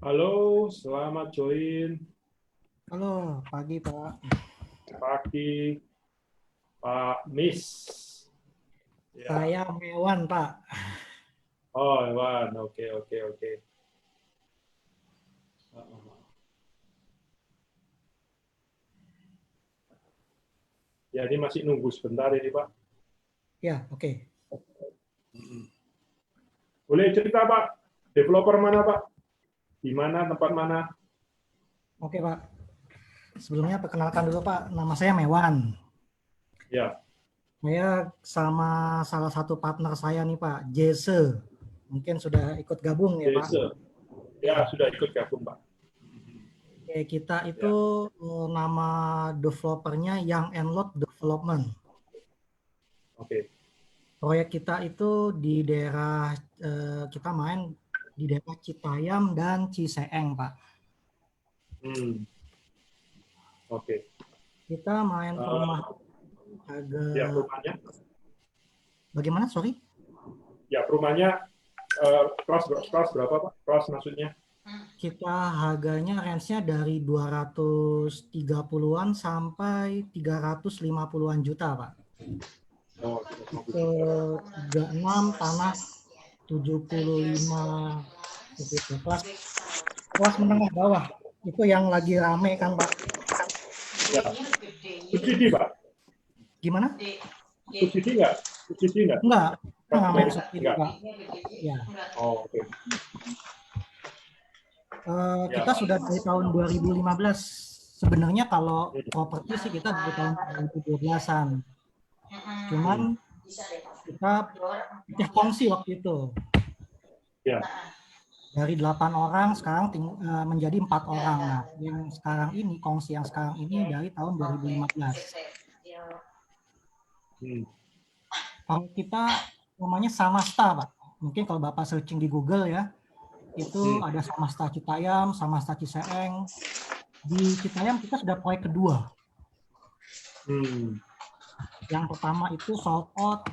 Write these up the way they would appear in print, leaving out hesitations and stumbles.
Halo, selamat join Halo, pagi Pak. pagi, Pak Miss. Ya. Saya Mewan Pak. Oh, Iwan. Oke, oke, oke. Ya, ini masih nunggu sebentar ini, Pak. Ya, oke. Boleh cerita, Pak? Developer mana, Pak? Di mana, tempat mana? Oke Pak. Sebelumnya perkenalkan dulu Pak, nama saya Mewan. Ya, Saya sama salah satu partner saya nih Pak, Jesse. Mungkin sudah ikut gabung ya Pak. Desa. Ya, Ya. sudah ikut gabung, Pak. Oke, kita itu Ya, nama developernya Young and Lot Development. oke. Proyek kita itu di daerah kita main di daerah Citayam dan Ciseeng Pak. Hmm, oke. Kita main rumah Ya, agak perumahannya. bagaimana? Sorry. Ya, perumahannya kelas berapa, Pak? Kelas maksudnya? Kita harganya range-nya dari 230-an sampai 350-an juta, Pak. Oh, Ke 36 tanah 75 begitu. Kelas menengah bawah. Itu yang lagi rame kan, Pak. ya. Subsidi, Pak? Gimana? Subsidi nggak? Subsidi nggak? Enggak. Kita nggak main subsidi, Enggak. Pak. Ya. Oh, oke. Ya. Kita sudah dari tahun 2015. Sebenarnya kalau properti sih kita dari tahun 2012-an. Cuman kita pecah kongsi waktu itu. Ya. Dari 8 orang sekarang menjadi 4 orang. Nah, yang sekarang ini, kongsi yang sekarang ini dari tahun 2015. Kalau kita namanya Samasta, Pak. Mungkin kalau Bapak searching di Google ya, itu ada Samasta Citayam, Samasta Ciseeng. Di Citayam kita sudah proyek kedua. Yang pertama itu sold out.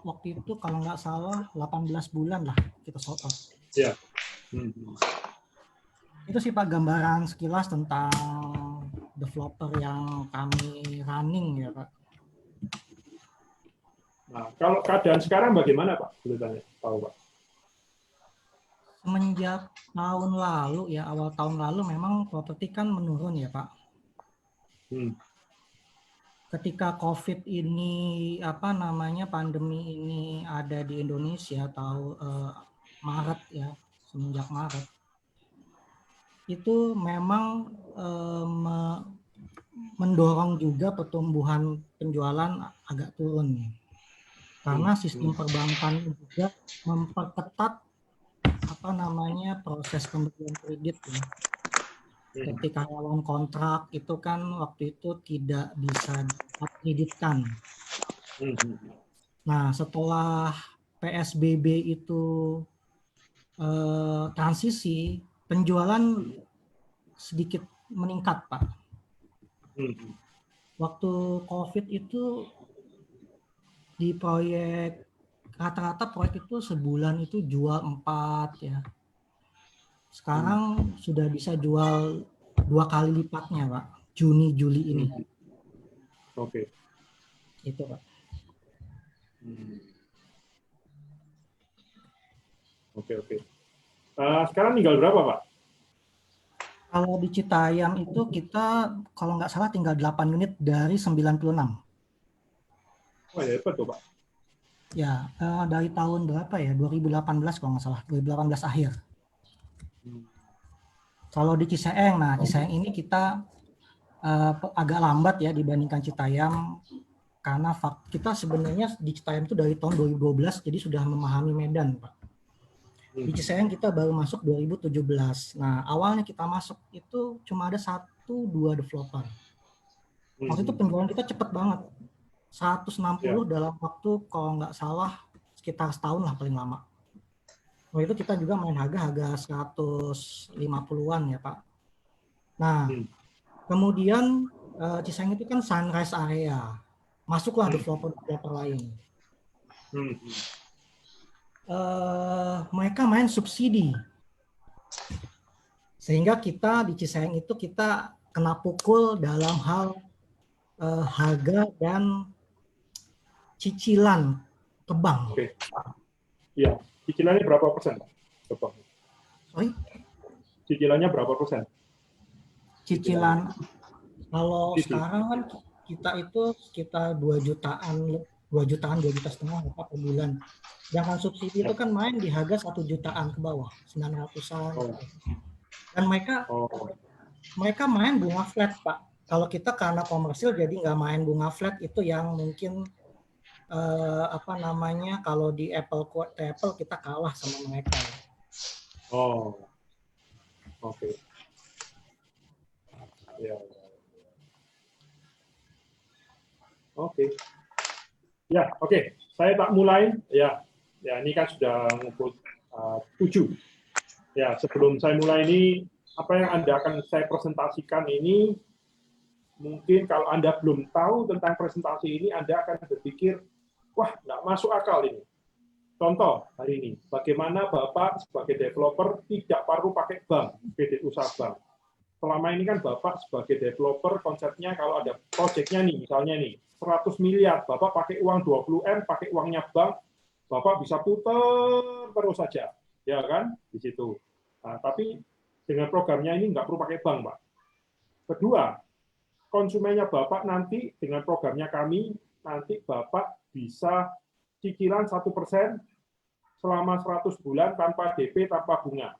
Waktu itu kalau nggak salah 18 bulan lah kita sold out. Ya. Itu sih Pak gambaran sekilas tentang developer yang kami running ya Pak. Nah, kalau keadaan sekarang bagaimana Pak? Boleh tanya, tahu Pak? Semenjak tahun lalu ya, awal tahun lalu memang properti kan menurun ya Pak. Ketika COVID ini pandemi ini ada di Indonesia Maret ya, semenjak Maret itu memang mendorong juga pertumbuhan penjualan agak turun karena sistem perbankan juga memperketat proses pemberian kredit ya. Ketika karyawan kontrak itu kan waktu itu tidak bisa dikreditkan. Nah, setelah PSBB itu transisi, penjualan sedikit meningkat, Pak. Waktu COVID itu di proyek rata-rata proyek itu sebulan itu jual 4 ya. Sekarang sudah bisa jual 2 kali lipatnya, Pak. Juni, Juli ini. Oke. Itu, Pak. Oke. Sekarang tinggal berapa, Pak? Kalau di Citayam itu kita kalau nggak salah tinggal 8 unit dari 96. Oh ya, hebat tuh, Pak. Ya, dari tahun berapa ya? 2018 kalau nggak salah, 2018 akhir. Kalau di Ciseeng, Ciseeng ini kita agak lambat ya dibandingkan Citayam karena kita sebenarnya di Citayam itu dari tahun 2012 jadi sudah memahami Medan, Pak. Di Ciseeng kita baru masuk 2017. Nah, awalnya kita masuk itu cuma ada 1-2 developer. Waktu itu penjualan kita cepat banget. 160 dalam waktu kalau nggak salah sekitar setahun lah paling lama. Waktu itu kita juga main harga 150-an ya Pak. Nah, kemudian Ciseeng itu kan sunrise area. Masuklah developer lain. Mereka main subsidi. Sehingga kita di Cisayang itu kita kena pukul dalam hal harga dan cicilan ke bank. Oke. Iya, cicilannya berapa persen, Pak? Ke bank? Sorry? Cicilannya berapa persen? Cicilan kalau Cici. sekarang kan kita itu sekitar 2 jutaan, 2 jutaan, 2 juta setengah per bulan. Sedangkan subsidi itu kan main di harga 1 jutaan ke bawah, 900-an. Oh. Dan mereka main bunga flat, Pak. Kalau kita karena komersil jadi nggak main bunga flat, itu yang mungkin kalau di Apple kita kalah sama mereka. Oh, oke. Ya. Oke. Ya, oke. Saya tak mulai. Ya, ini kan sudah ngumpul 7. Ya, sebelum saya mulai ini, apa yang Anda akan saya presentasikan ini, mungkin kalau Anda belum tahu tentang presentasi ini, Anda akan berpikir, wah, nggak masuk akal ini. Contoh hari ini, bagaimana Bapak sebagai developer tidak perlu pakai bank, kredit usaha bank. Selama ini kan Bapak sebagai developer konsepnya kalau ada proyeknya nih, misalnya nih, 100 miliar, Bapak pakai uang 20M, pakai uangnya bank, Bapak bisa putar terus saja, ya kan, di situ. Nah, tapi dengan programnya ini nggak perlu pakai bank, Pak. Kedua, konsumennya Bapak nanti dengan programnya kami, nanti Bapak bisa cicilan 1% selama 100 bulan tanpa DP, tanpa bunga.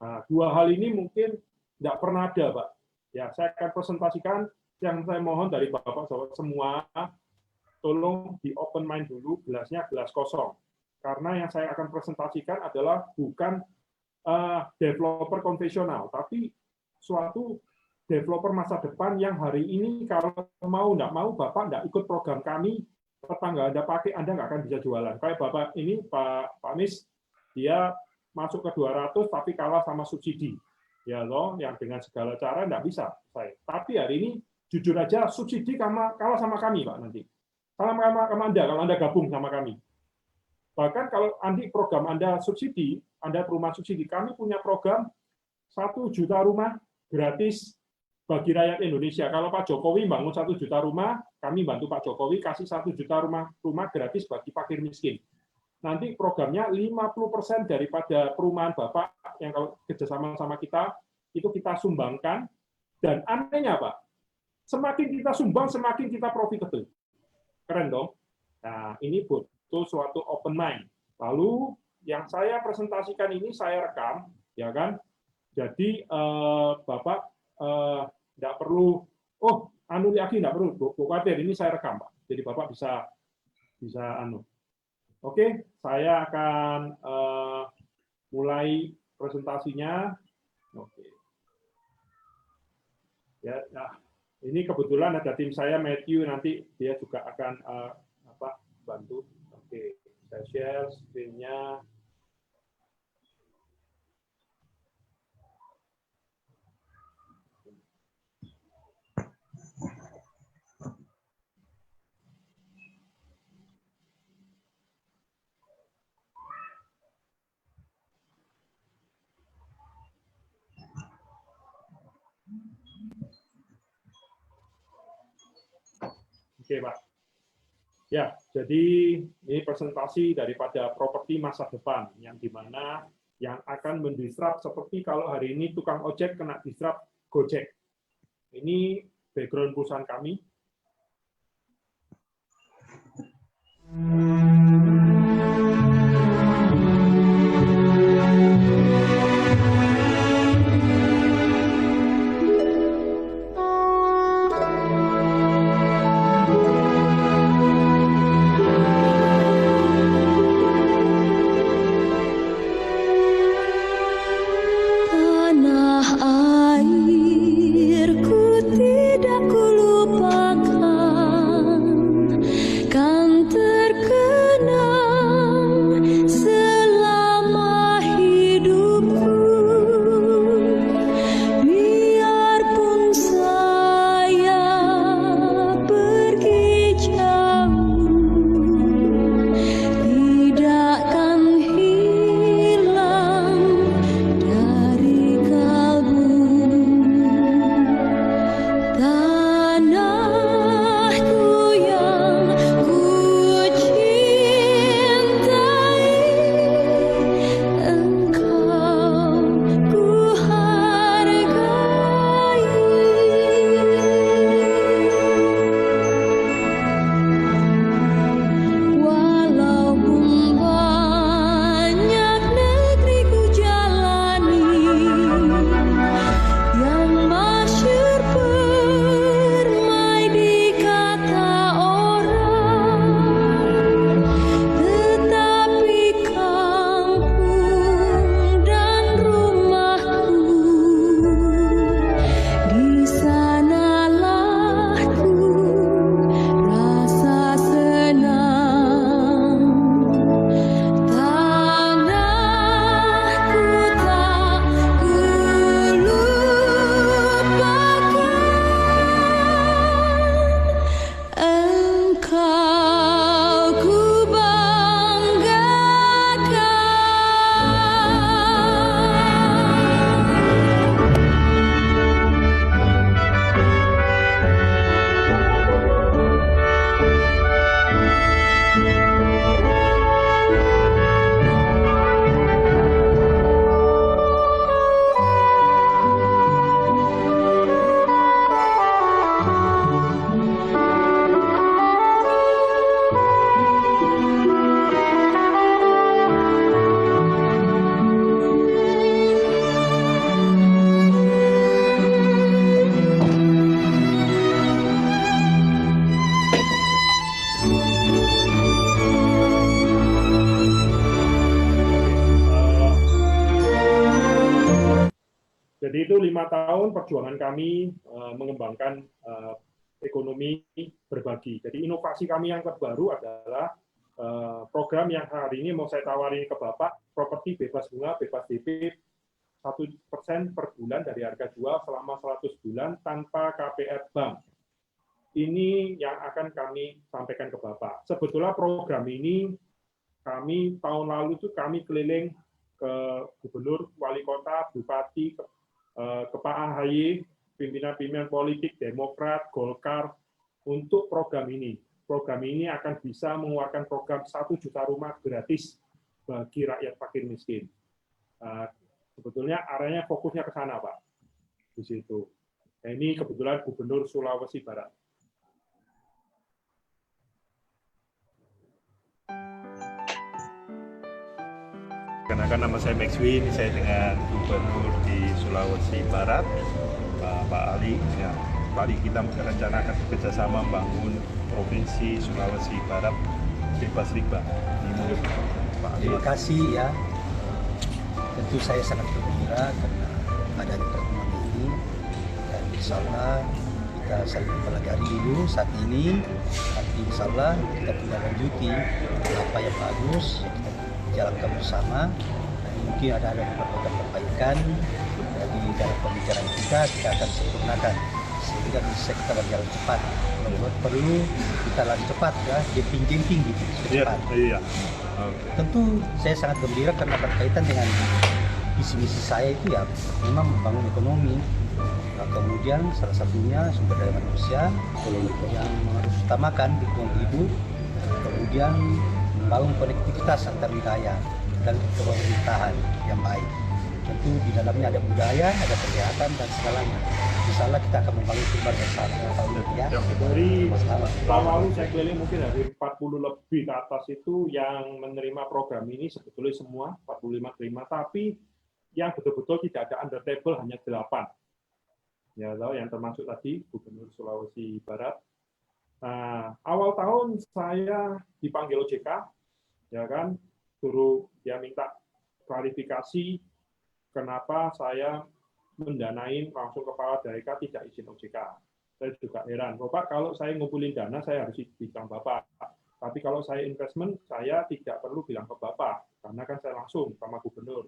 Nah, 2 hal ini mungkin nggak pernah ada, Pak. Ya, saya akan presentasikan. Yang saya mohon dari Bapak semua, tolong di open mind dulu, gelasnya gelas kosong. Karena yang saya akan presentasikan adalah bukan developer konvensional, tapi suatu developer masa depan yang hari ini kalau mau nggak mau Bapak nggak ikut program kami, tetangga Anda pakai, Anda nggak akan bisa jualan. Kayak Bapak ini, Pak Anies, dia masuk ke 200 tapi kalah sama subsidi. Ya loh, yang dengan segala cara nggak bisa saya. Tapi hari ini jujur aja subsidi kalah sama kami, Pak, nanti. Sama Anda kalau Anda gabung sama kami. Bahkan kalau nanti program Anda subsidi, Anda perumahan subsidi, kami punya program 1 juta rumah gratis bagi rakyat Indonesia. Kalau Pak Jokowi bangun 1 juta rumah, kami bantu Pak Jokowi kasih 1 juta rumah gratis bagi fakir miskin. Nanti programnya 50% daripada perumahan Bapak yang kalau kerjasama sama kita, itu kita sumbangkan. Dan anehnya, Pak, semakin kita sumbang, semakin kita profitable. Keren dong? Nah, ini butuh suatu open mind. Lalu, yang saya presentasikan ini saya rekam, ya kan? Jadi, Bapak nggak perlu, lagi nggak perlu, khawatir, ini saya rekam, Pak. Jadi Bapak bisa Oke, saya akan mulai presentasinya. Oke. Ya, nah, ini kebetulan ada tim saya, Matthew, nanti dia juga akan bantu. Oke, saya share screen-nya. Oke, Pak. Ya, jadi ini presentasi daripada properti masa depan, yang dimana yang akan mendisrupt seperti kalau hari ini tukang ojek kena disrupt Gojek. Ini background perusahaan kami. Tanah airku tidak kulupakan. Jadi itu 5 tahun perjuangan kami mengembangkan ekonomi berbagi. Jadi inovasi kami yang terbaru adalah program yang hari ini mau saya tawarin ke Bapak, properti bebas bunga, bebas DP, 1% per bulan dari harga jual selama 100 bulan tanpa KPR bank. Ini yang akan kami sampaikan ke Bapak. Sebetulnya program ini kami tahun lalu itu kami keliling ke gubernur, wali kota, bupati, ke Pak AHY, pimpinan-pimpinan politik, Demokrat, Golkar, untuk program ini. Program ini akan bisa mengeluarkan program 1 juta rumah gratis bagi rakyat fakir miskin. Sebetulnya arahnya fokusnya ke sana, Pak. Di situ. Nah, ini kebetulan Gubernur Sulawesi Barat. Kenalkan, nama saya Max Win, saya dengan Gubernur di Sulawesi Barat, Pak Ali. Ya, Pak Ali, kita merencanakan bekerjasama membangun Provinsi Sulawesi Barat bebas riba. Terima kasih ya. Tentu saya sangat bergembira karena adanya pertemuan ini, dan insya Allah kita saling mempelajari dulu saat ini. Nanti insya Allah kita tidak lanjuti apa yang bagus yang kita jalankan bersama. Dan mungkin ada beberapa perbaikan di dalam pembicaraan kita akan sempurnakan sehingga bisa kita berjalan cepat. Kalau perlu kita lari cepat ya, jumping gitu cepat. Iya. Okay. Tentu saya sangat gembira karena berkaitan dengan visi-misi saya itu ya memang membangun ekonomi. Nah, kemudian salah satunya sumber daya manusia yang harus utamakan lingkungan hidup, kemudian membangun konektivitas antar wilayah dan pemerintahan yang baik. Tentu di dalamnya ada budaya, ada kesehatan dan segalanya. Misalnya kita akan membangun sumber bersama ya. Dari tahun lalu saya keliling mungkin dari 40 lebih ke atas itu yang menerima program ini, sebetulnya semua 45 terima, tapi yang betul-betul tidak ada under table hanya 8. Ya, yang termasuk tadi Gubernur Sulawesi Barat. Nah, awal tahun saya dipanggil OJK, ya kan, suruh dia minta klarifikasi kenapa saya mendanain langsung kepala daerah tidak izin OJK. Saya juga heran, Bapak kalau saya ngumpulin dana saya harus bilang Bapak. Tapi kalau saya investment saya tidak perlu bilang ke Bapak karena kan saya langsung sama gubernur.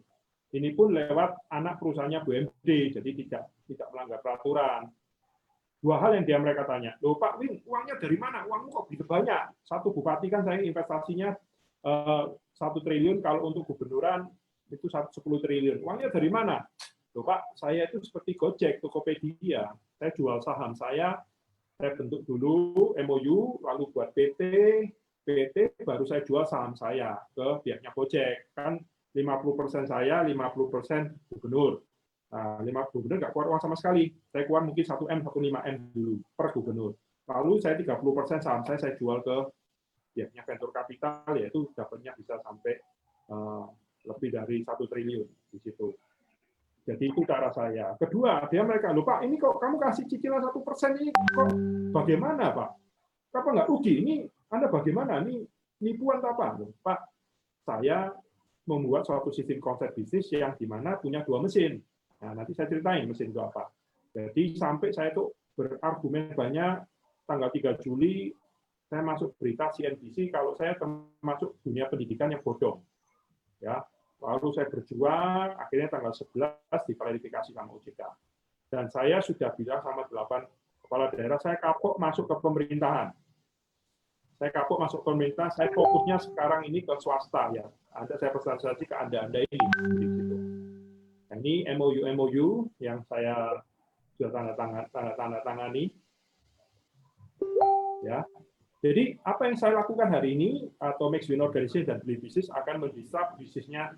Ini pun lewat anak perusahaannya BUMD, jadi tidak melanggar peraturan. 2 hal yang mereka tanya, loh Pak Win, uangnya dari mana? Uangmu kok begitu banyak? Satu bupati kan saya investasinya 1 triliun, kalau untuk gubernuran itu 10 triliun. Uangnya dari mana? Loh Pak, saya itu seperti Gojek, Tokopedia. Saya jual saham saya bentuk dulu MOU, lalu buat PT, baru saya jual saham saya ke pihaknya Gojek. Kan 50% saya, 50% gubernur. Nah, 50 gubernur nggak keluar uang sama sekali. Saya keluar mungkin 1M, 1,5M dulu per gubernur. Lalu saya 30% saham saya jual ke pihaknya venture capital, yaitu dapatnya bisa sampai lebih dari 1 triliun di situ. Jadi itu cara saya. Kedua, mereka, loh Pak, ini kok kamu kasih cicilan 1% ini kok bagaimana Pak? Apa nggak rugi? Ini Anda bagaimana? Ini nipuan apa? Pak, saya membuat suatu sistem konsep bisnis yang dimana punya 2 mesin. Nah, nanti saya ceritain mesin itu apa. Jadi sampai saya tuh berargumen banyak, tanggal 3 Juli saya masuk berita CNBC kalau saya termasuk dunia pendidikan yang bodong. Ya. Lalu saya berjuang, akhirnya tanggal 11 diklarifikasi sama OJK. Dan saya sudah bilang sama 8 kepala daerah, saya kapok masuk ke pemerintahan. Saya kapok masuk ke pemerintah, saya fokusnya sekarang ini ke swasta. Ya. Saya presentasi ke Anda ini. Gitu. Nah, ini MOU yang saya sudah tanda tangani. Ya. Jadi apa yang saya lakukan hari ini, atau Max Win Organization dan Beli Bisnis akan mendisrupt bisnisnya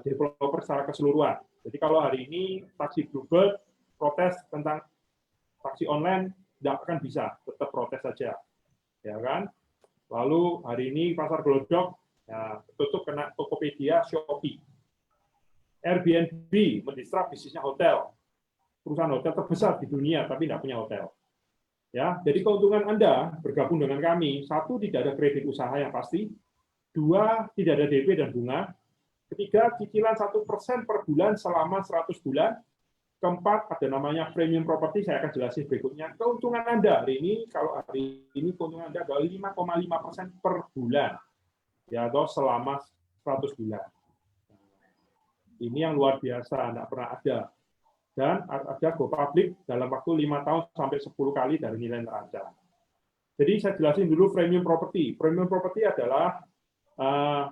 developer secara keseluruhan. Jadi kalau hari ini taksi Bluebird protes tentang taksi online, tidak akan bisa, tetap protes saja, ya kan? Lalu hari ini pasar gelodok ya, tutup kena Tokopedia, Shopee. Airbnb mendisrupt bisnisnya hotel, perusahaan hotel terbesar di dunia tapi tidak punya hotel. Ya, jadi keuntungan Anda bergabung dengan kami, 1, tidak ada kredit usaha yang pasti, 2, tidak ada DP dan bunga, 3, cicilan 1% per bulan selama 100 bulan, keempat ada namanya premium property, saya akan jelasin berikutnya. Keuntungan Anda hari ini, kalau hari ini keuntungan Anda adalah 5,5% per bulan, ya, atau selama 100 bulan. Ini yang luar biasa, tidak pernah ada. Dan ada go public dalam waktu 5 tahun sampai 10 kali dari nilai neraca. Jadi saya jelasin dulu premium property. Premium property adalah,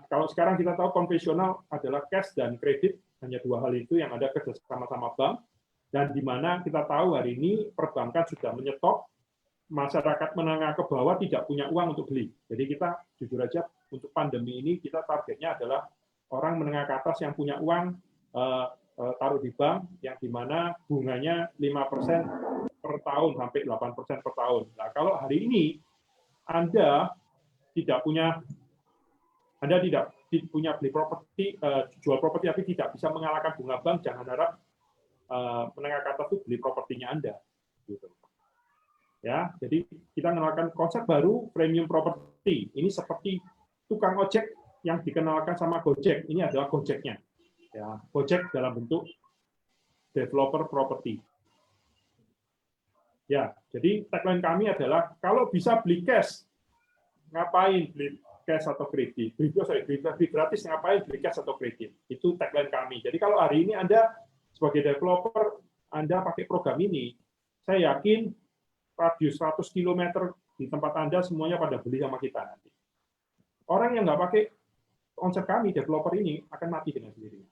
kalau sekarang kita tahu konvensional adalah cash dan kredit, hanya dua hal itu yang ada kerjasama sama bank. Dan di mana kita tahu hari ini perbankan sudah menyetop, masyarakat menengah ke bawah tidak punya uang untuk beli. Jadi kita jujur aja untuk pandemi ini kita targetnya adalah orang menengah ke atas yang punya uang taruh di bank yang di mana bunganya 5% per tahun sampai 8% per tahun. Nah, kalau hari ini Anda tidak punya beli properti, jual properti tapi tidak bisa mengalahkan bunga bank, jangan harap menengah ke atas itu beli propertinya Anda. Gitu. Ya, jadi kita mengenalkan konsep baru premium property. Ini seperti tukang ojek yang dikenalkan sama Gojek. Ini adalah Gojeknya. Ya, Gojek dalam bentuk developer property. Ya, jadi tagline kami adalah kalau bisa beli cash, ngapain beli cash atau kredit? Beli gratis, ngapain beli cash atau kredit? Itu tagline kami. Jadi kalau hari ini Anda sebagai developer, Anda pakai program ini, saya yakin radius 100 km di tempat Anda semuanya pada beli sama kita nanti. Orang yang nggak pakai konsep kami, developer ini, akan mati dengan sendirinya.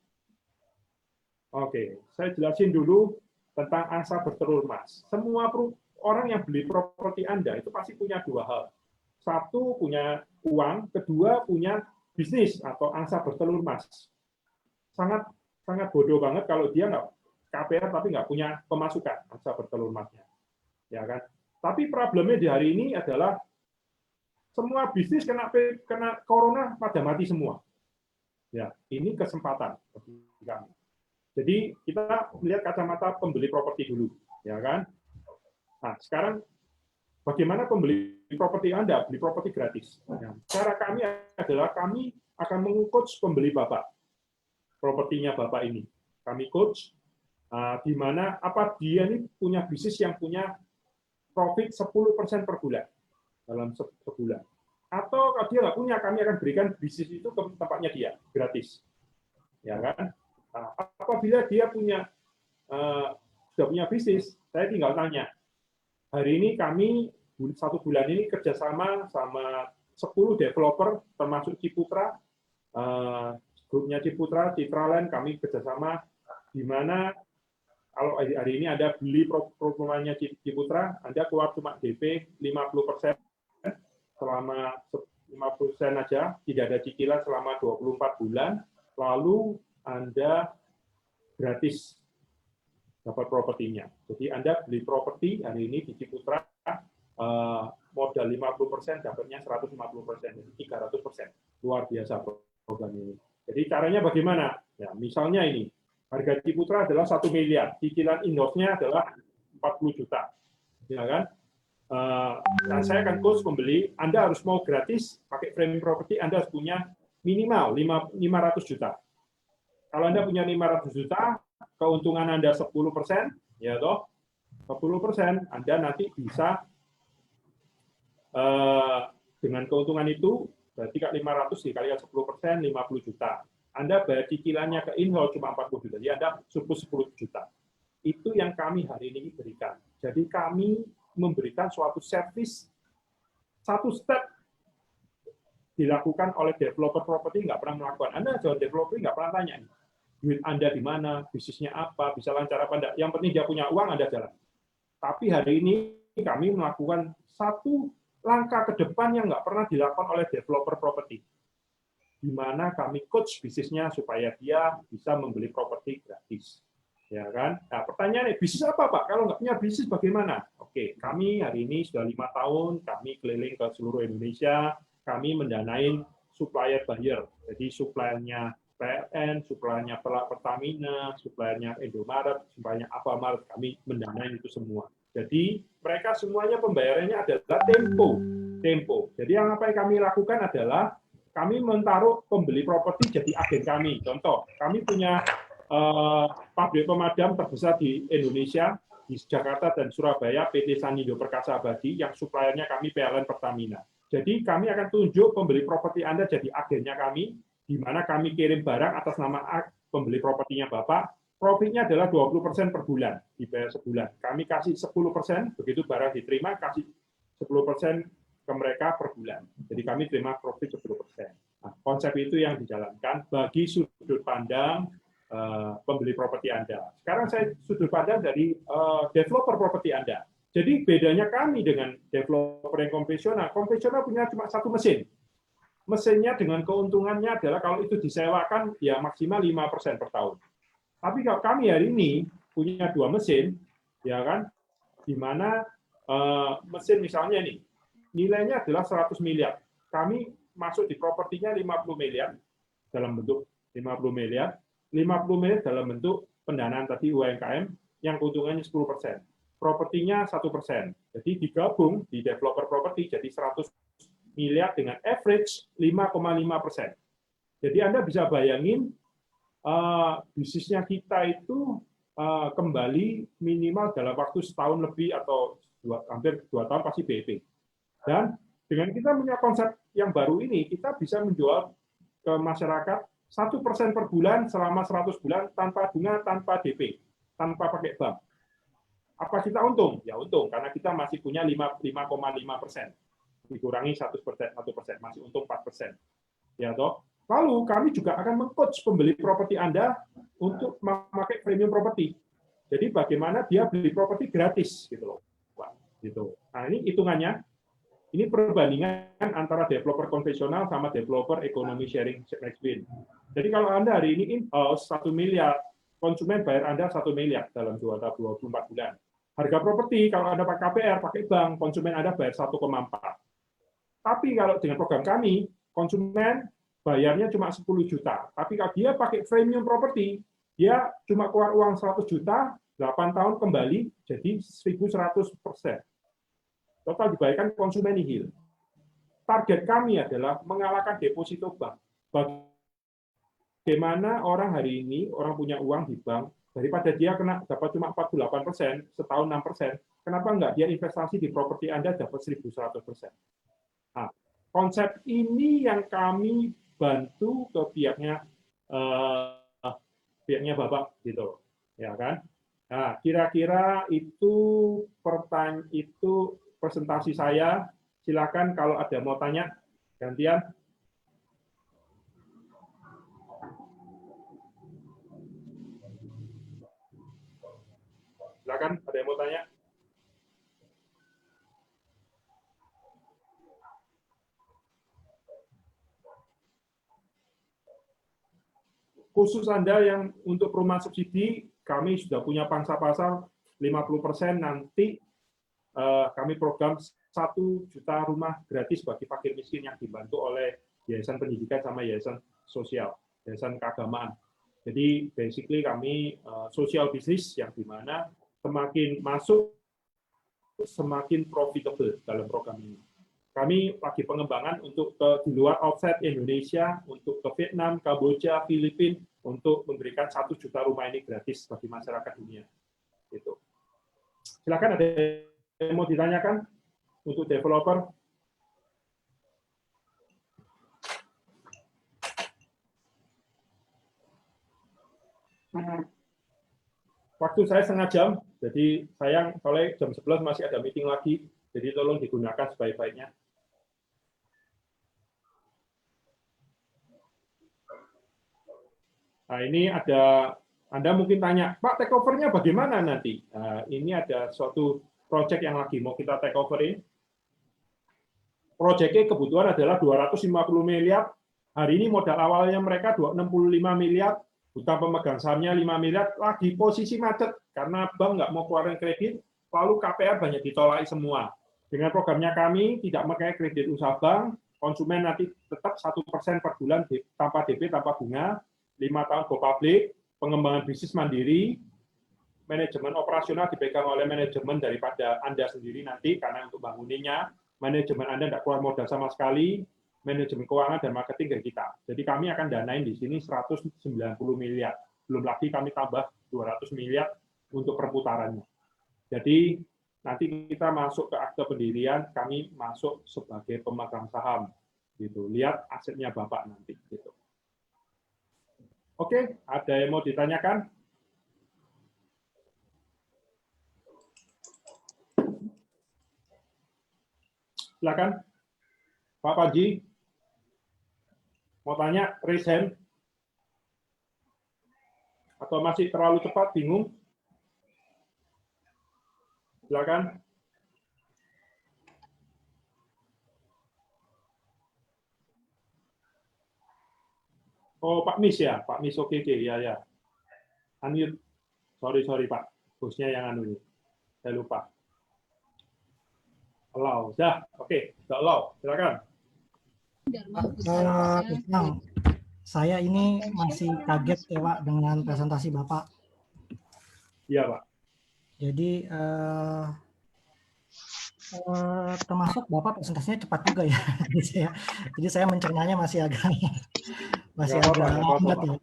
Oke, saya jelasin dulu tentang angsa bertelur emas. Semua orang yang beli properti Anda itu pasti punya dua hal. Satu, punya uang. Kedua, punya bisnis atau angsa bertelur emas. Sangat bodoh banget kalau dia nggak KPR tapi nggak punya pemasukan angsa bertelur emasnya. Ya kan? Tapi problemnya di hari ini adalah semua bisnis kena corona pada mati semua. Ya, ini kesempatan bagi kami. Jadi kita melihat kacamata pembeli properti dulu, ya kan? Nah, sekarang bagaimana pembeli properti Anda beli properti gratis? Ya, cara kami adalah kami akan meng-coach pembeli Bapak, propertinya Bapak ini. Kami coach di mana apa dia ini punya bisnis yang punya profit 10% per bulan dalam sebulan. Atau kalau dia nggak punya, kami akan berikan bisnis itu ke tempatnya dia gratis, ya kan? Nah, apabila dia sudah punya bisnis, saya tinggal tanya. Hari ini kami 1 bulan ini kerjasama sama 10 developer termasuk Ciputra, grupnya Ciputra, Citraland, kami kerjasama di mana kalau hari ini Anda beli programnya Ciputra, Anda keluar cuma DP 50%, selama 50% aja, tidak ada cicilan selama 24 bulan, lalu Anda gratis dapat propertinya. Jadi Anda beli properti hari ini di Ciputra, modal 50%, dapatnya 150%, jadi 300%. Luar biasa program ini. Jadi caranya bagaimana? Ya, misalnya ini, harga Ciputra adalah 1 miliar, cicilan indosnya adalah 40 juta. Ya kan? Dan saya akan coach pembeli, Anda harus mau gratis, pakai premium property, Anda harus punya minimal 500 juta. Kalau Anda punya 500 juta, keuntungan Anda 10%, ya toh, 10%, Anda nanti bisa dengan keuntungan itu, berarti 500 dikalikan 10%, 50 juta. Anda bayar cicilannya ke in-house cuma 40 juta, jadi Anda surplus 10 juta. Itu yang kami hari ini berikan. Jadi kami memberikan suatu servis, satu step dilakukan oleh developer properti nggak pernah melakukan. Anda jual developer nggak pernah tanya, duit Anda di mana, bisnisnya apa, bisa lancar apa enggak. Yang penting dia punya uang, Anda jalan. Tapi hari ini kami melakukan satu langkah ke depan yang nggak pernah dilakukan oleh developer properti, di mana kami coach bisnisnya supaya dia bisa membeli properti gratis. Ya kan? Nah, pertanyaannya, bisnis apa, Pak? Kalau nggak punya bisnis, bagaimana? Oke, kami hari ini sudah 5 tahun, kami keliling ke seluruh Indonesia, kami mendanain supplier buyer. Jadi suppliernya PLN, suppliernya Pertamina, suppliernya Indomaret, suppliernya Alfamart, kami mendanain itu semua. Jadi mereka semuanya pembayarannya adalah tempo. Jadi yang apa yang kami lakukan adalah kami menaruh pembeli properti jadi agen kami. Contoh, kami punya pabrik pemadam terbesar di Indonesia, di Jakarta dan Surabaya, PT Sanindo Perkasa Abadi, yang suppliernya kami PLN Pertamina. Jadi kami akan tunjuk pembeli properti Anda jadi agennya kami, di mana kami kirim barang atas nama pembeli propertinya Bapak, profitnya adalah 20% per bulan, dibayar sebulan. Kami kasih 10%, begitu barang diterima, kasih 10% ke mereka per bulan. Jadi kami terima profit 10%. Nah, konsep itu yang dijalankan bagi sudut pandang pembeli properti Anda. Sekarang saya sudut pandang dari developer properti Anda. Jadi bedanya kami dengan developer yang konvensional punya cuma satu mesin. Mesinnya dengan keuntungannya adalah kalau itu disewakan ya maksimal 5% per tahun. Tapi kalau kami hari ini punya 2 mesin, ya kan, di mana mesin misalnya nih nilainya adalah 100 miliar. Kami masuk di propertinya 50 miliar dalam bentuk 50 miliar dalam bentuk pendanaan tadi UMKM yang keuntungannya 10%. Propertinya 1%. Jadi digabung di developer properti jadi 100 miliar dengan average 5,5%. Jadi Anda bisa bayangin bisnisnya kita itu kembali minimal dalam waktu setahun lebih atau hampir 2 tahun pasti BEP. Dan dengan kita punya konsep yang baru ini, kita bisa menjual ke masyarakat 1% per bulan selama 100 bulan tanpa bunga, tanpa DP, tanpa pakai bank. Apa kita untung? Ya untung, karena kita masih punya 5,5%. Dikurangi 1%, masih untung 4%. Ya toh? Lalu kami juga akan meng-coach pembeli properti Anda untuk memakai premium property. Jadi bagaimana dia beli properti gratis gitu loh. Gitu. Nah, ini hitungannya. Ini perbandingan antara developer konvensional sama developer ekonomi sharing next win. Jadi kalau Anda hari ini in-house 1 miliar, konsumen bayar Anda 1 miliar dalam 24 bulan. Harga properti kalau Anda pakai KPR, pakai bank, konsumen Anda bayar 1,4. Tapi kalau dengan program kami, konsumen bayarnya cuma 10 juta. Tapi kalau dia pakai premium property, dia cuma keluar uang 100 juta, 8 tahun kembali, jadi 1.100%. Total dibayarkan konsumen nihil. Target kami adalah mengalahkan deposito bank. Bagaimana orang hari ini, orang punya uang di bank, daripada dia kena dapat cuma 48%, setahun 6%, kenapa enggak dia investasi di properti Anda dapat 1.100%? Nah, konsep ini yang kami bantu ke pihaknya Bapak, gitu, ya kan? Nah, kira-kira itu presentasi saya. Silakan kalau ada mau tanya, gantian. Silakan, ada yang mau tanya? Khusus Anda yang untuk perumahan subsidi, kami sudah punya pangsa pasar 50% nanti kami program 1 juta rumah gratis bagi fakir miskin yang dibantu oleh Yayasan Pendidikan sama Yayasan Sosial, Yayasan Keagamaan. Jadi basically kami social business yang dimana semakin masuk semakin profitable dalam program ini. Kami lagi pengembangan untuk di luar offset Indonesia, untuk ke Vietnam, Kamboja, Filipina, untuk memberikan 1 juta rumah ini gratis bagi masyarakat dunia. Gitu. Silakan ada yang mau ditanyakan untuk developer? Waktu saya setengah jam, jadi sayang soalnya jam 11 masih ada meeting lagi, jadi tolong digunakan sebaik-baiknya. Nah, ini ada, Anda mungkin tanya, Pak, takeover-nya bagaimana nanti? Nah, ini ada suatu project yang lagi mau kita take over-in. Project-nya kebutuhan adalah 250 miliar. Hari ini modal awalnya mereka 265 miliar, hutang pemegang sahamnya 5 miliar, lagi posisi macet karena bank nggak mau keluarin kredit, lalu KPR banyak ditolak semua. Dengan programnya kami tidak pakai kredit usaha bank, konsumen nanti tetap 1% per bulan tanpa DP, tanpa bunga, 5 tahun go public, pengembangan bisnis mandiri, manajemen operasional dipegang oleh manajemen daripada Anda sendiri nanti, karena untuk banguninnya, manajemen Anda tidak keluar modal sama sekali, manajemen keuangan dan marketing dari kita. Jadi kami akan danain di sini 190 miliar. belum lagi kami tambah 200 miliar untuk perputarannya. Jadi nanti kita masuk ke akte pendirian, kami masuk sebagai pemegang saham, gitu. Lihat asetnya Bapak nanti, gitu. Oke, ada yang mau ditanyakan? Silakan, Pak Panji. Mau tanya, raise hand? Atau masih terlalu cepat, bingung? Silakan. Oh, Pak Mis ya, Pak Mis, oke, ya, ya. Unmute. Sorry, Pak. Bosnya yang anu ini. Saya lupa. Allow. Ya, oke. Allow. Silakan. Bang, saya ini masih kaget ya Pak dengan presentasi Bapak. Iya, Pak. Jadi termasuk Bapak presentasinya cepat juga ya. Jadi saya mencernanya masih agak lambat ya.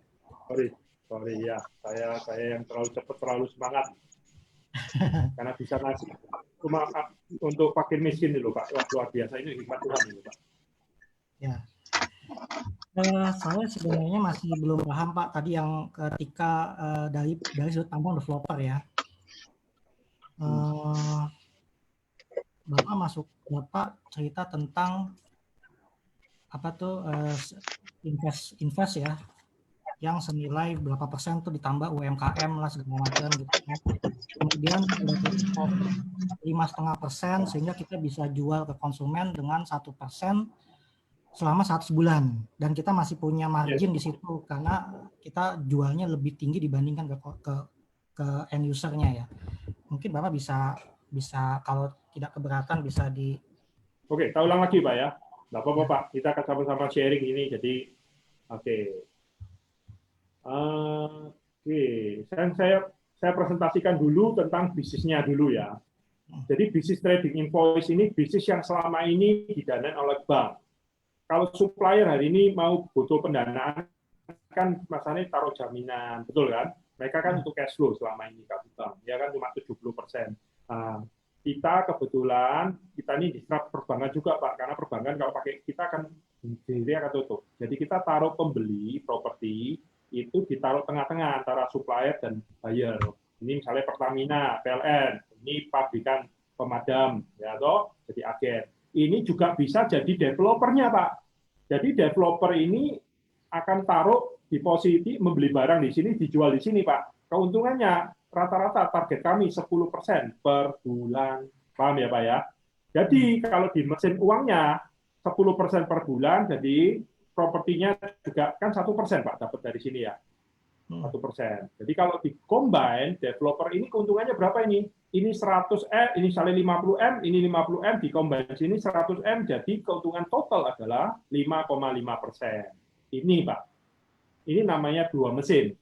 Sorry ya. Saya yang terlalu cepat, terlalu semangat. Karena bisa ngasih cuma untuk fakir miskin dulu, Pak. Wah, luar biasa, ini hikmat Tuhan ini, Pak. Ya. Saya sebenarnya masih belum paham Pak tadi yang ketika dari sudut pandang developer ya. Bapak cerita tentang apa tuh invest ya, yang senilai berapa persen tuh ditambah UMKM lah segala macam gitu. Kemudian 5,5% sehingga kita bisa jual ke konsumen dengan 1% selama 100 bulan, dan kita masih punya margin di situ karena kita jualnya lebih tinggi dibandingkan ke end usernya ya. Mungkin Bapak bisa kalau tidak keberatan bisa di. Oke, kita ulang lagi Pak ya. Nggak apa-apa Pak, kita akan sama-sama sharing ini. Jadi, oke. Saya presentasikan dulu tentang bisnisnya dulu ya. Jadi bisnis trading invoice ini bisnis yang selama ini didanain oleh bank. Kalau supplier hari ini mau butuh pendanaan, kan masalahnya taruh jaminan, betul kan? Mereka kan untuk cash flow selama ini kan, ya kan cuma 70%. Nah, kita kebetulan kita ini diserap perbankan juga Pak, karena perbankan kalau pakai kita kan diri akan tutup. Jadi kita taruh pembeli properti itu ditaruh tengah-tengah antara supplier dan buyer. Ini misalnya Pertamina, PLN, ini pabrikan pemadam, ya toh, jadi agen. Ini juga bisa jadi developernya, Pak. Jadi developer ini akan taruh depositi, membeli barang di sini, dijual di sini, Pak. Keuntungannya rata-rata target kami 10% per bulan. Paham ya, Pak ya? Jadi kalau di mesin uangnya 10% per bulan, jadi propertinya juga kan 1% Pak dapat dari sini ya. 1%. Jadi kalau di combine developer ini keuntungannya berapa ini? Ini 100M, ini misalnya 50M, ini 50M, di combine sini 100M, jadi keuntungan total adalah 5,5%. Ini Pak. Ini namanya dua mesin.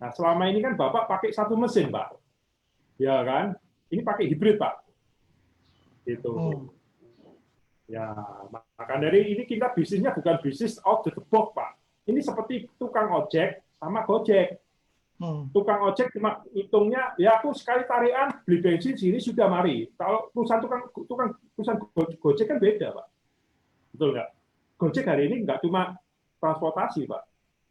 Nah, selama ini kan Bapak pakai satu mesin, Pak. Ya kan? Ini pakai hibrid, Pak. Gitu. Ya, maka dari ini kita bisnisnya bukan bisnis out the box, Pak. Ini seperti tukang ojek sama Gojek. Tukang ojek cuma hitungnya, ya aku sekali tarikan beli bensin sini sudah mari. Kalau perusahaan perusahaan Gojek kan beda, Pak. Betul nggak? Gojek hari ini nggak cuma transportasi, Pak.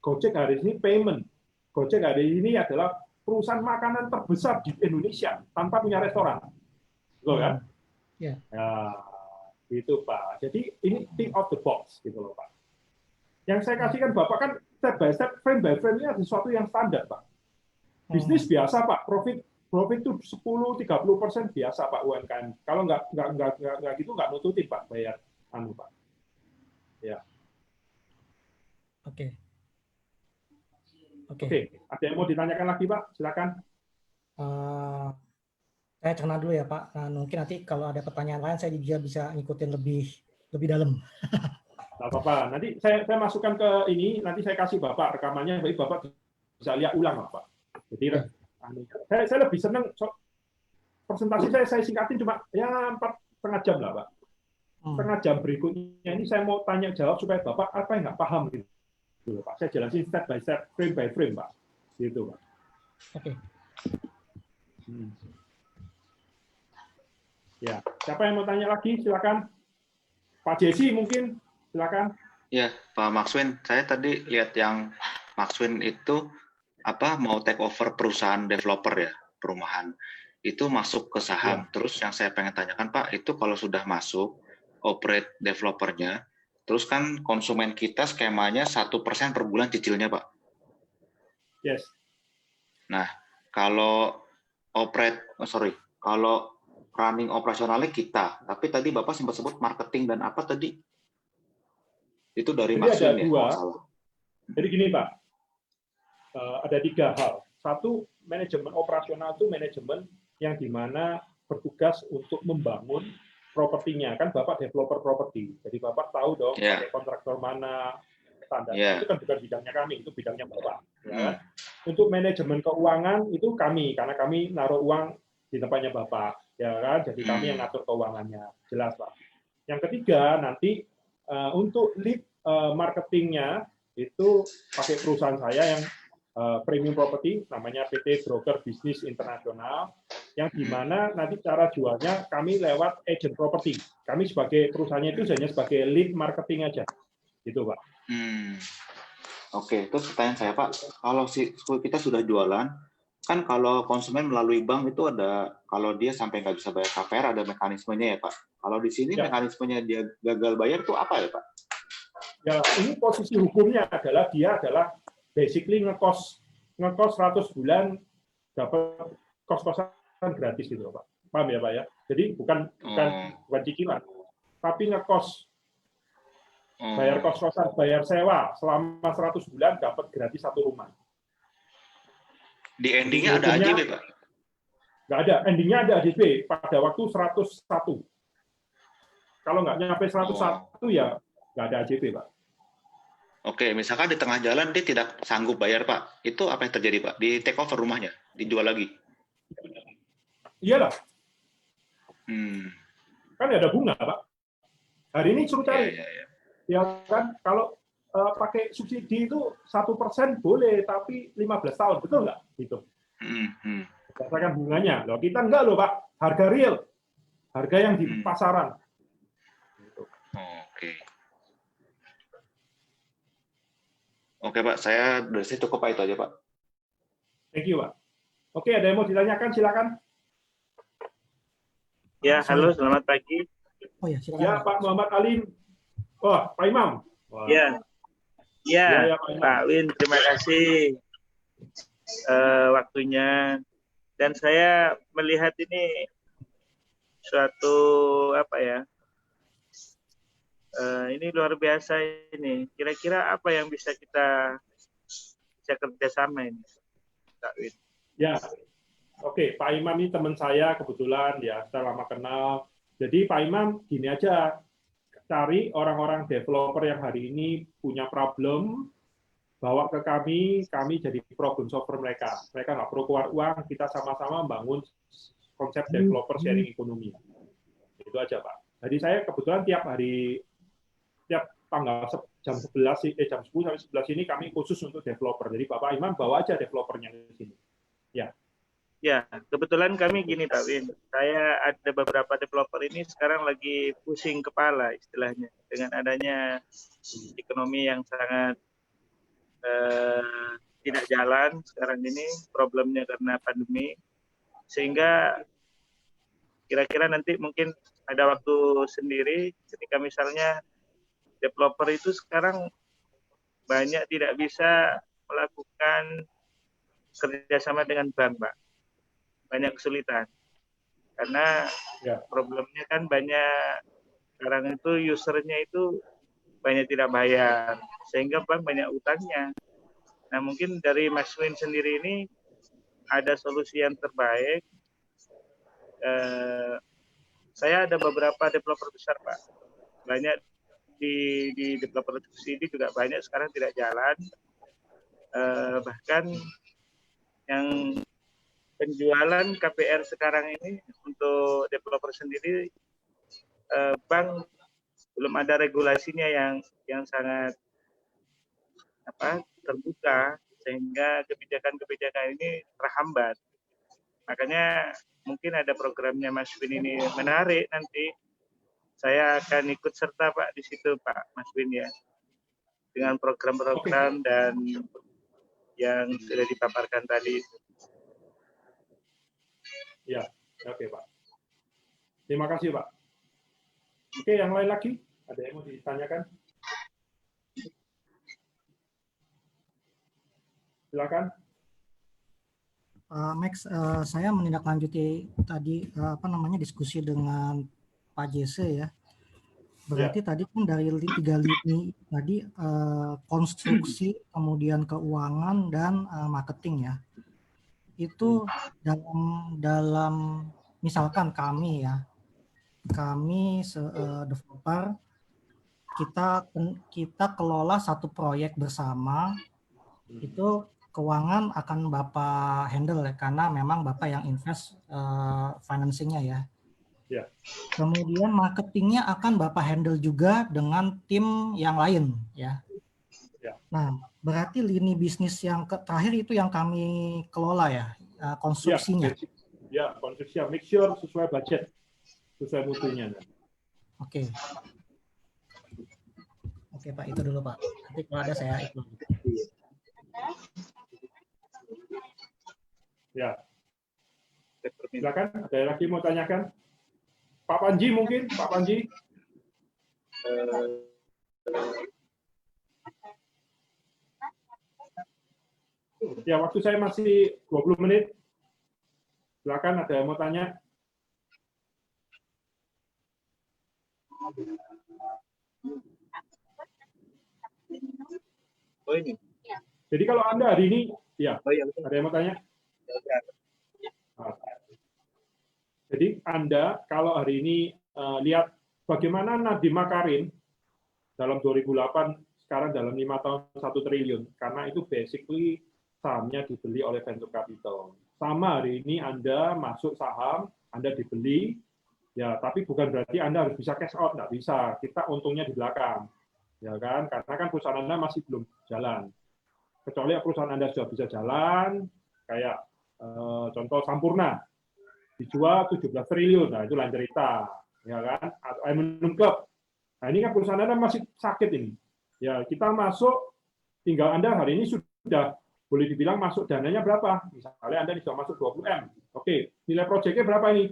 Gojek hari ini payment. Gojek hari ini adalah perusahaan makanan terbesar di Indonesia tanpa punya restoran. Betul kan? Ya. Ya, itu Pak. Jadi ini think out the box gitu loh Pak. Yang saya kasihkan Bapak kan step by step, frame by frame ini sesuatu yang standar Pak. Bisnis biasa Pak, profit itu 10-30% biasa Pak UMKM. Kalau nggak gitu nggak nututin Pak bayar anu Pak. Ya. Oke. Ada yang mau ditanyakan lagi Pak? Silakan. Saya cerna dulu ya Pak. Nah, mungkin nanti kalau ada pertanyaan lain saya juga bisa ngikutin lebih dalam. Nggak apa-apa. Nanti saya masukkan ke ini. Nanti saya kasih Bapak rekamannya. Baik Bapak bisa lihat ulang Pak. Jadi saya lebih senang presentasi saya singkatin cuma ya 4,5 jam lah Pak. Setengah jam berikutnya ini saya mau tanya jawab supaya Bapak apa yang nggak paham gitu. Pak. Saya jelasin step by step, frame by frame Pak. Gitu, Pak. Oke. Ya, siapa yang mau tanya lagi? Silakan. Pak Jesse mungkin, silakan. Ya, Pak Maxwin, saya tadi lihat yang Maxwin itu mau take over perusahaan developer ya, perumahan. Itu masuk ke saham. Ya. Terus yang saya pengen tanyakan, Pak, itu kalau sudah masuk operate developernya, terus kan konsumen kita skemanya 1% per bulan cicilnya, Pak. Yes. Nah, kalau kalau running operasionalnya kita, tapi tadi Bapak sempat sebut marketing dan apa tadi? Itu dari Jadi Maxwin ada ya, dua. kalau salah. Jadi gini, Pak. Ada 3 hal. Satu, manajemen operasional itu manajemen yang dimana bertugas untuk membangun propertinya. Kan Bapak developer properti. Jadi Bapak tahu dong, pakai kontraktor mana, standar. Itu kan bukan bidangnya kami, itu bidangnya Bapak. Ya. Untuk manajemen keuangan itu kami, karena kami naruh uang di tempatnya Bapak. Ya kan? Jadi kami yang ngatur keuangannya. Jelas, Pak. Yang ketiga, nanti untuk lead marketingnya itu pakai perusahaan saya yang premium property, namanya PT Broker Bisnis Internasional, yang dimana nanti cara jualnya kami lewat agent property. Kami sebagai perusahaannya itu hanya sebagai lead marketing aja, gitu, Pak. Oke, terus pertanyaan saya, Pak, kalau kita sudah jualan, kan kalau konsumen melalui bank itu ada, kalau dia sampai nggak bisa bayar KPR ada mekanismenya ya, Pak. Kalau di sini mekanismenya dia gagal bayar itu apa ya, Pak? Ya, ini posisi hukumnya adalah dia adalah basically ngekos 100 bulan dapat kos-kosan gratis gitu, Pak. Paham ya, Pak ya? Jadi bukan cicilan, tapi ngekos, bayar kos-kosan, bayar sewa selama 100 bulan dapat gratis 1 rumah. Di endingnya ada AJB, Pak? Nggak ada, endingnya ada AJB pada waktu 101. Kalau nggak nyampe 101 ya nggak ada AJB, Pak. Oke, misalkan di tengah jalan dia tidak sanggup bayar, Pak. Itu apa yang terjadi, Pak? Di take over rumahnya, dijual lagi? Iyalah. Kan ada bunga, Pak. Hari ini suruh cari. Ya kan, kalau pakai subsidi itu 1% boleh, tapi 15 tahun, betul nggak? Gitu. Berdasarkan bunganya. Loh, kita enggak loh, Pak. Harga real. Harga yang di pasaran. Gitu. Oke, Pak. Saya dari situ cukup, Pak. Itu aja, Pak. Thank you, Pak. Oke, ada yang mau ditanyakan? Silakan. Ya, halo, selamat pagi. Oh ya, silakan. Ya, Pak Muhammad Alim. Wah, Pak Imam. Wah. Ya, Pak Win, terima kasih waktunya. Dan saya melihat ini suatu ini luar biasa ini. Kira-kira apa yang bisa kita kerjasama ini, Pak Win? Ya, oke. Pak Imam ini teman saya kebetulan, ya kita lama kenal. Jadi Pak Imam gini aja, cari orang-orang developer yang hari ini punya problem, bawa ke kami jadi problem solver mereka. Mereka nggak perlu keluar uang, kita sama-sama membangun konsep developer sharing ekonomi. Itu aja, Pak. Jadi saya kebetulan tiap tanggal jam 10 sampai 11 ini kami khusus untuk developer. Jadi Bapak Imam bawa aja developernya ke sini. Ya. Ya, kebetulan kami gini, Pak Win. Saya ada beberapa developer ini sekarang lagi pusing kepala istilahnya dengan adanya ekonomi yang sangat tidak jalan sekarang ini, problemnya karena pandemi, sehingga kira-kira nanti mungkin ada waktu sendiri ketika misalnya developer itu sekarang banyak tidak bisa melakukan kerjasama dengan bank, Pak. Banyak kesulitan. Karena problemnya kan banyak, sekarang itu usernya itu banyak tidak bayar, sehingga bank banyak utangnya. Nah, mungkin dari Mas Win sendiri ini ada solusi yang terbaik. Saya ada beberapa developer besar, Pak. Banyak di developer subsidi juga banyak sekarang tidak jalan. Bahkan yang penjualan KPR sekarang ini untuk developer sendiri, bank belum ada regulasinya yang sangat terbuka, sehingga kebijakan-kebijakan ini terhambat. Makanya mungkin ada programnya Mas Win ini menarik nanti. Saya akan ikut serta Pak di situ Pak Mas Win ya. Dengan program-program dan yang sudah dipaparkan tadi. Ya, oke Pak. Terima kasih Pak. Oke, yang lain lagi? Ada yang mau ditanyakan? Silakan. Max, saya menindaklanjuti tadi diskusi dengan Pak JC ya. Berarti tadi kan dari 3 lini tadi konstruksi, kemudian keuangan dan marketing ya. Itu dalam misalkan kami developer kita kelola satu proyek bersama, itu keuangan akan Bapak handle ya, karena memang Bapak yang invest financing-nya ya. Ya. Kemudian marketingnya akan Bapak handle juga dengan tim yang lain ya. Ya. Nah, berarti lini bisnis yang terakhir itu yang kami kelola ya, konstruksinya. Ya, konstruksinya. Make sure sesuai budget, sesuai mutunya. Oke. Oke Pak, itu dulu Pak. Nanti kalau ada saya ikut. Ya. Silakan, ada lagi mau tanyakan? Pak Panji mungkin, Pak Panji. Ya, waktu saya masih 20 menit. Silakan, ada yang mau tanya? Oh ini. Jadi kalau Anda hari ini, ya, ada yang mau tanya? Jadi Anda kalau hari ini lihat bagaimana Nadiem Makarim dalam 2008 sekarang dalam 5 tahun 1 triliun, karena itu basically sahamnya dibeli oleh venture capital. Sama hari ini Anda masuk saham, Anda dibeli, ya tapi bukan berarti Anda harus bisa cash out, nggak bisa. Kita untungnya di belakang, ya kan? Karena kan perusahaan Anda masih belum jalan. Kecuali perusahaan Anda sudah bisa jalan, kayak contoh Sampurna, dijual 17 triliun, nah itu lain cerita, ya kan? Atau Aluminium Club, nah ini kan perusahaan Anda masih sakit ini. Ya kita masuk, tinggal Anda hari ini sudah boleh dibilang masuk dananya berapa? Misalnya Anda sudah masuk 20M, oke, nilai proyeknya berapa ini?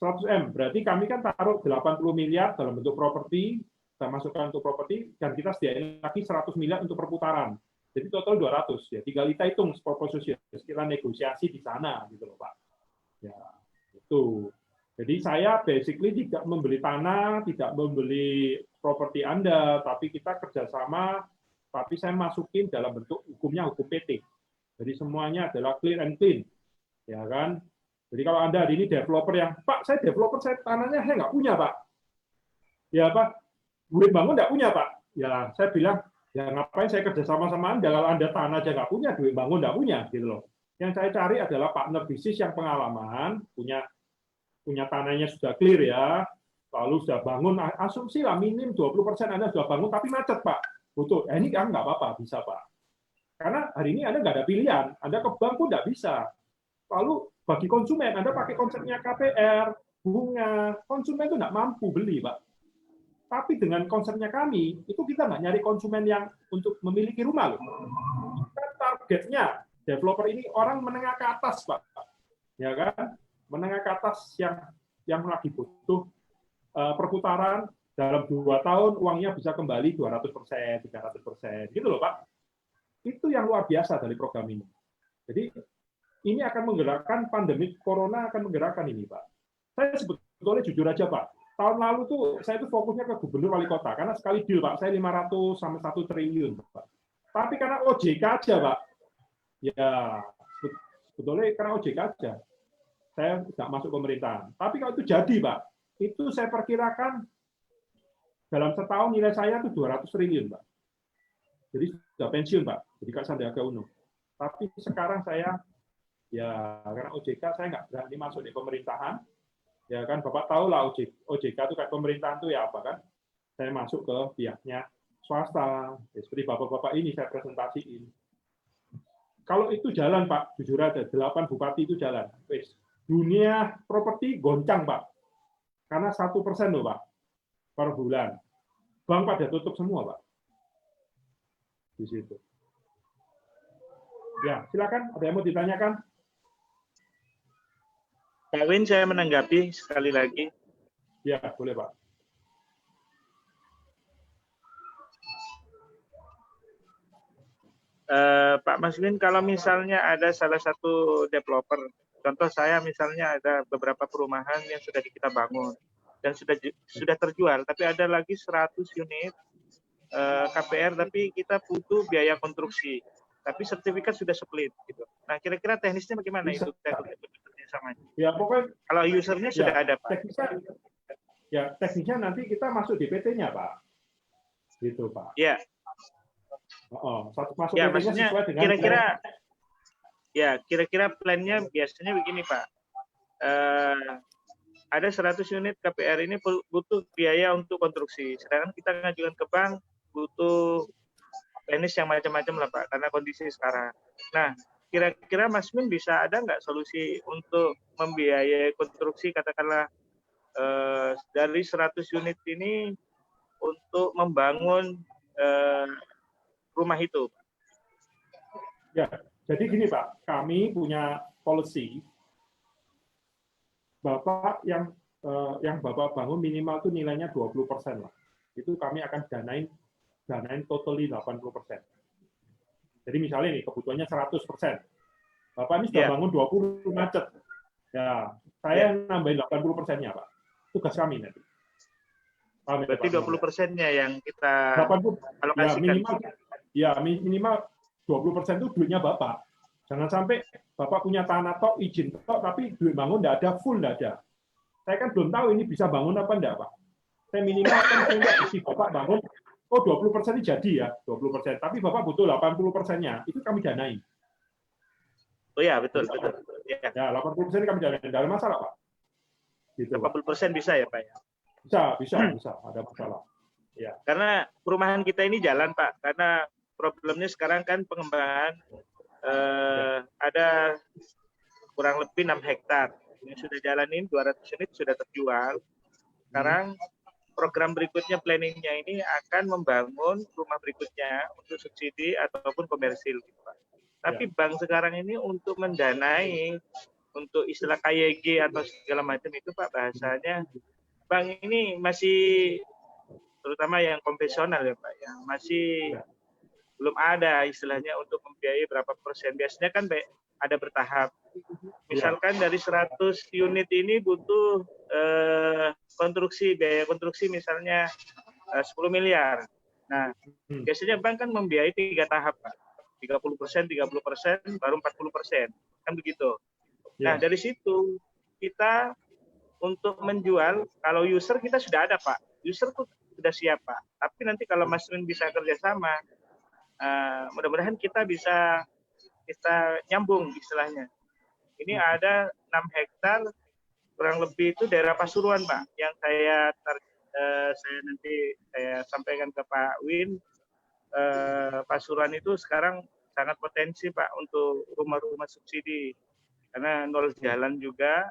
100M, berarti kami kan taruh 80 miliar dalam bentuk properti, kita masukkan untuk properti, dan kita sediain lagi 100 miliar untuk perputaran. Jadi total 200 ya. Tinggal kita hitung proposisi, kita negosiasi di sana gitu loh Pak. Ya, itu. Jadi saya basically tidak membeli tanah, tidak membeli properti Anda, tapi kita kerjasama, tapi saya masukin dalam bentuk hukumnya hukum PT. Jadi semuanya adalah clear and clean, ya kan? Jadi kalau Anda hari ini developer yang, Pak, saya developer, saya tanahnya saya nggak punya Pak. Ya Pak, duit bangun nggak punya Pak. Ya saya bilang, ya ngapain saya kerja sama Anda kalau Anda tanah aja nggak punya, duit bangun nggak punya, gitu loh. Yang saya cari adalah partner bisnis yang pengalaman, punya tanahnya sudah clear ya, lalu sudah bangun, asumsi lah minim 20% Anda sudah bangun, tapi macet Pak, butuh. Ini kan nggak apa-apa, bisa Pak. Karena hari ini Anda nggak ada pilihan, Anda ke bank pun nggak bisa. Lalu bagi konsumen, Anda pakai konsepnya KPR, bunga, konsumen itu nggak mampu beli Pak. Tapi dengan konsepnya kami, itu kita nggak nyari konsumen yang untuk memiliki rumah loh. Kita targetnya developer ini orang menengah ke atas, Pak. Ya kan? Menengah ke atas yang lagi butuh perputaran dalam 2 tahun uangnya bisa kembali 200%, 300%. Gitu loh, Pak. Itu yang luar biasa dari program ini. Jadi ini akan menggerakkan pandemi corona akan menggerakkan ini, Pak. Saya sebetulnya jujur aja, Pak. Tahun lalu tuh saya itu fokusnya ke gubernur wali kota karena sekali deal Pak, saya 500 sampai 1 triliun Pak. Tapi karena OJK aja Pak, ya sebetulnya karena OJK aja, saya nggak masuk pemerintahan. Tapi kalau itu jadi Pak, itu saya perkirakan dalam setahun nilai saya itu 200 triliun Pak. Jadi sudah pensiun Pak, jadi Kak Sandiaga Uno. Tapi sekarang saya, ya karena OJK saya nggak berani masuk di pemerintahan. Ya kan, Bapak tahu lah OJK itu kayak pemerintahan itu ya apa kan? Saya masuk ke pihaknya swasta, ya, seperti bapak-bapak ini saya presentasiin. kalau itu jalan Pak, jujur aja 8 bupati itu jalan. Wes. Dunia properti goncang Pak, karena 1% loh Pak per bulan. Bank pada tutup semua Pak di situ. Ya, silakan. Ada yang mau ditanyakan? Pak Win, saya menanggapi sekali lagi. Ya, boleh Pak. Pak Maswin, kalau misalnya ada salah satu developer, contoh saya misalnya ada beberapa perumahan yang sudah kita bangun dan sudah terjual, tapi ada lagi 100 unit KPR, tapi kita butuh biaya konstruksi, tapi sertifikat sudah split gitu. Nah, kira-kira teknisnya bagaimana Bisa. itu kerjasamanya? Ya, pokoknya Kalau usernya sudah ada, Pak. Teknisnya nanti kita masuk DPT-nya Pak. Gitu Pak. Ya. Masuk Ya, DPT-nya maksudnya sesuai dengan kira-kira plannya biasanya begini Pak. Ada 100 unit KPR ini butuh biaya untuk konstruksi, sedangkan kita ngajukan ke bank butuh teknis yang macam-macam lah Pak, karena kondisi sekarang. Nah, kira-kira Mas Min bisa ada nggak solusi untuk membiayai konstruksi katakanlah dari 100 unit ini untuk membangun rumah itu? Ya, jadi gini Pak, kami punya policy Bapak yang Bapak bangun minimal itu nilainya 20% lah. Itu kami akan danain totally 80%. Jadi misalnya nih kebutuhannya 100%. Bapak ini sudah bangun 20 macet. Ya, saya nambahin 80%-nya, Pak. Tugas kami nanti. Berarti 20%-nya yang kita 80, alokasikan. Minimal 20% itu duitnya Bapak. Jangan sampai Bapak punya tanah tok, izin tok, tapi duit bangun nggak ada, full nggak ada. Saya kan belum tahu ini bisa bangun apa enggak, Pak. Saya minimal kan saya nggak isi Bapak bangun, 20% ini jadi ya, 20%. Tapi Bapak butuh 80%-nya, itu kami danain. Oh ya, betul. Ya, 80% kami danain. Nggak ada masalah, Pak. Gitu, 80% bisa ya, Pak? Bisa. Ada masalah. Ya. Karena perumahan kita ini jalan, Pak. Karena problemnya sekarang kan pengembangan ada kurang lebih 6 hektar yang sudah jalanin, 200 unit sudah terjual. Sekarang program berikutnya, planningnya ini akan membangun rumah berikutnya untuk subsidi ataupun komersil. Gitu, Pak. Tapi bank sekarang ini untuk mendanai untuk istilah KYG atau segala macam itu Pak, bahasanya bank ini masih, terutama yang konvensional ya Pak, yang masih belum ada istilahnya untuk membiayai berapa persen. Biasanya kan ada bertahap. Misalkan dari 100 unit ini butuh biaya konstruksi misalnya 10 miliar. Nah, biasanya bank kan membiayai 3 tahap Pak. 30%, baru 40%. Kan begitu. Nah, dari situ kita untuk menjual, kalau user kita sudah ada Pak. User tuh sudah siap Pak. Tapi nanti kalau Mas Win bisa kerjasama, mudah-mudahan kita bisa nyambung istilahnya. Ini ada 6 hektar kurang lebih itu daerah Pasuruan Pak, yang saya nanti sampaikan ke Pak Win. Pasuruan itu sekarang sangat potensi Pak untuk rumah-rumah subsidi karena nol jalan juga,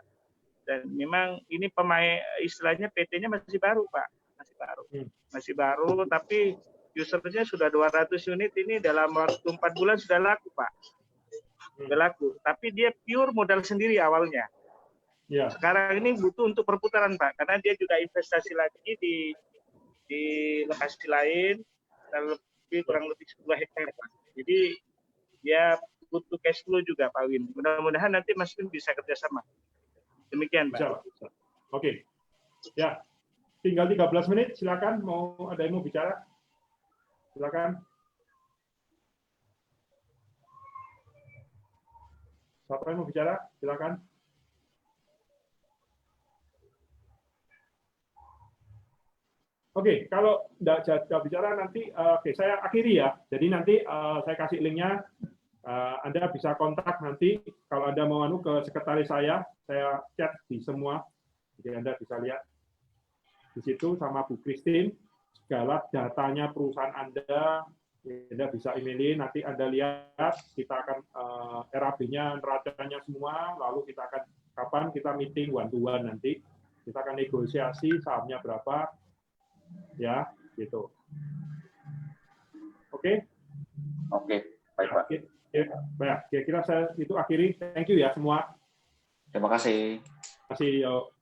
dan memang ini pemain istilahnya PT-nya masih baru Pak, masih baru tapi usernya sudah 200 unit, ini dalam waktu 4 bulan sudah laku Pak. Sudah laku, tapi dia pure modal sendiri awalnya. Sekarang ini butuh untuk perputaran Pak, karena dia juga investasi lagi di lokasi lain, kurang lebih 10 hektar Pak. Jadi dia butuh cash flow juga Pak Win. Mudah-mudahan nanti Mas Win bisa kerjasama. Demikian Pak. Oke. Ya, tinggal 13 menit, silakan. Ada yang mau bicara? Silakan. Siapa yang mau bicara? Silakan. Oke, kalau tidak bicara nanti, saya akhiri ya. Jadi nanti saya kasih linknya. Anda bisa kontak nanti. Kalau Anda mau ke sekretaris saya chat di semua. Jadi Anda bisa lihat di situ sama Bu Christine segala datanya perusahaan Anda Anda bisa emailin, nanti Anda lihat, kita akan RAB-nya, neracanya semua, lalu kita akan kapan kita meeting one to one nanti, kita akan negosiasi sahamnya berapa, ya, gitu. Oke? Oke, baik Pak. Baik, kira-kira saya itu akhiri. Thank you ya semua. Terima kasih. Terima kasih. Yo.